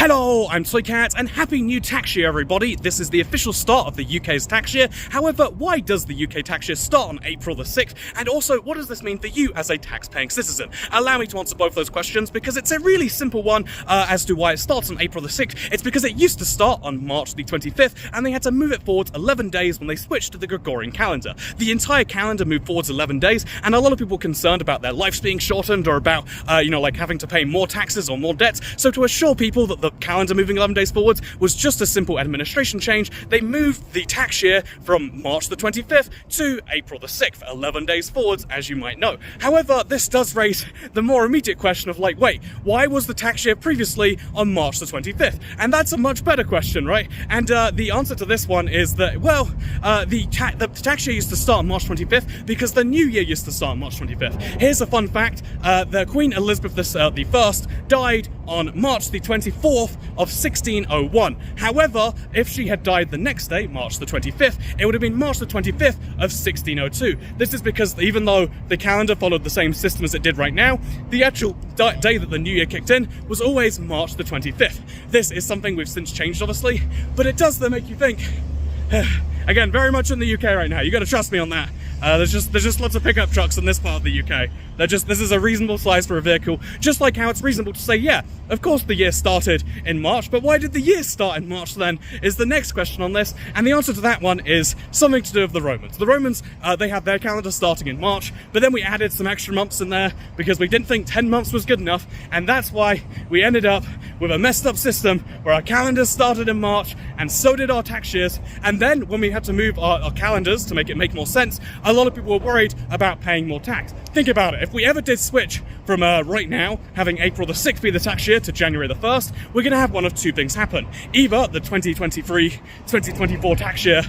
Hello, I'm Toycat, and happy new tax year, everybody. This is the official start of the UK's tax year. However, why does the UK tax year start on April the 6th? And also, what does this mean for you as a tax-paying citizen? Allow me to answer both those questions, because it's a really simple one as to why it starts on April the 6th. It's because it used to start on March the 25th, and they had to move it forward 11 days when they switched to the Gregorian calendar. The entire calendar moved forwards 11 days, and a lot of people were concerned about their lives being shortened, or about, like having to pay more taxes or more debts. So to assure people that the calendar moving 11 days forwards was just a simple administration change, they moved the tax year from March the 25th to April the 6th, 11 days forwards, as you might know. However, this does raise the more immediate question of like, wait, why was the tax year previously on March the 25th? And that's a much better question, right? And the answer to this one is that, well, the tax year used to start on March 25th because the new year used to start on March 25th. Here's a fun fact. The Queen Elizabeth I died on March the 24th of 1601. However, if she had died the next day, March the 25th, it would have been March the 25th of 1602. This is because even though the calendar followed the same system as it did right now, the actual day that the new year kicked in was always March the 25th. This is something we've since changed, obviously, but it does make you think. Again, very much in the UK right now. You got to trust me on that. There's just lots of pickup trucks in this part of the UK. This is a reasonable size for a vehicle, just like how it's reasonable to say, yeah, of course the year started in March, but why did the year start in March then, is the next question on this, and the answer to that one is something to do with the Romans. The Romans, they had their calendar starting in March, but then we added some extra months in there because we didn't think 10 months was good enough, and that's why we ended up with a messed up system where our calendars started in March, and so did our tax years, and then when we had to move our calendars to make it make more sense, a lot of people were worried about paying more tax. Think about it, if we ever did switch from right now, having April the 6th be the tax year to January the 1st, we're going to have one of two things happen. Either the 2023-2024 tax year,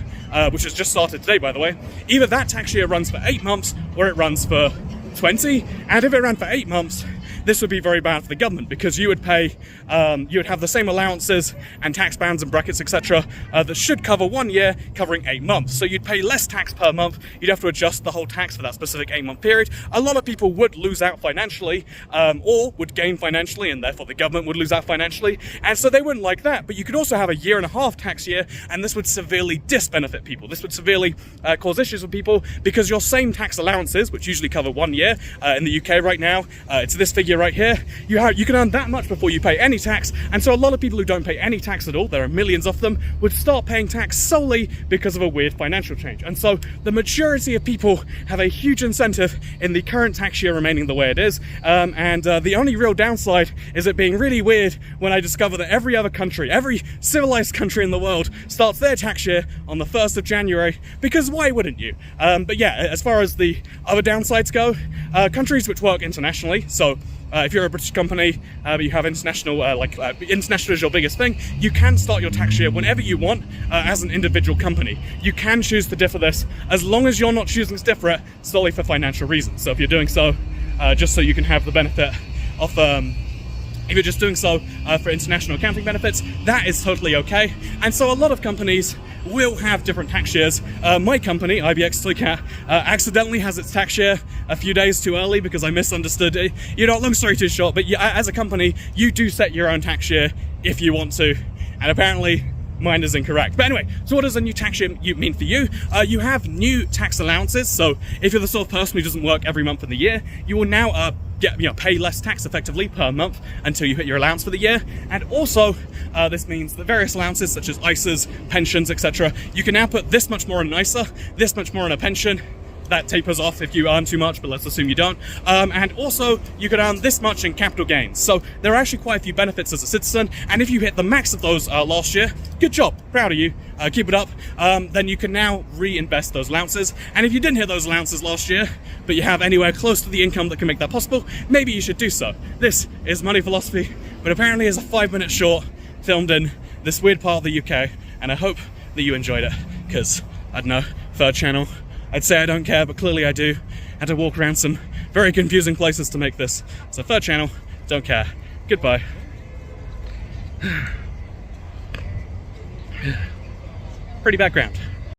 which has just started today by the way, either that tax year runs for 8 months or it runs for 20, and if it ran for 8 months, this would be very bad for the government because you would pay, you would have the same allowances and tax bands and brackets, etc. That should cover 1 year, covering 8 months. So you'd pay less tax per month. You'd have to adjust the whole tax for that specific 8-month period. A lot of people would lose out financially, or would gain financially, and therefore the government would lose out financially. And so they wouldn't like that. But you could also have a 1.5 year tax year, and this would severely disbenefit people. This would severely cause issues with people because your same tax allowances, which usually cover 1 year in the UK right now, it's this figure right here, you can earn that much before you pay any tax, and so a lot of people who don't pay any tax at all, there are millions of them, would start paying tax solely because of a weird financial change. And so the majority of people have a huge incentive in the current tax year remaining the way it is, and the only real downside is it being really weird when I discover that every other country, every civilized country in the world starts their tax year on the 1st of January, because why wouldn't you? But yeah, as far as the other downsides go, countries which work internationally, so if you're a British company, but you have international, international is your biggest thing, you can start your tax year whenever you want as an individual company. You can choose to differ this as long as you're not choosing to differ it solely for financial reasons. So if you're doing so just so you can have the benefit of if you're just doing so for international accounting benefits, that is totally okay. And so a lot of companies will have different tax years. My company, IBX Toycat, accidentally has its tax year a few days too early because I misunderstood it. Long story too short, but yeah, as a company, you do set your own tax year if you want to, and apparently mine is incorrect. But anyway, so what does a new tax year mean for you? You have new tax allowances, so if you're the sort of person who doesn't work every month in the year, you will now pay less tax effectively per month until you hit your allowance for the year. And also, this means that various allowances such as ISAs, pensions, etc., you can now put this much more in an ISA, this much more in a pension. That tapers off if you earn too much, but let's assume you don't. And also, you could earn this much in capital gains. So there are actually quite a few benefits as a citizen, and if you hit the max of those last year, good job, proud of you, keep it up. Then you can now reinvest those allowances. And if you didn't hit those allowances last year, but you have anywhere close to the income that can make that possible, maybe you should do so. This is Money Philosophy, but apparently is a 5-minute short filmed in this weird part of the UK, and I hope that you enjoyed it, because, I don't know, third channel, I'd say I don't care, but clearly I do. Had to walk around some very confusing places to make this. So third channel, don't care. Goodbye. Pretty background.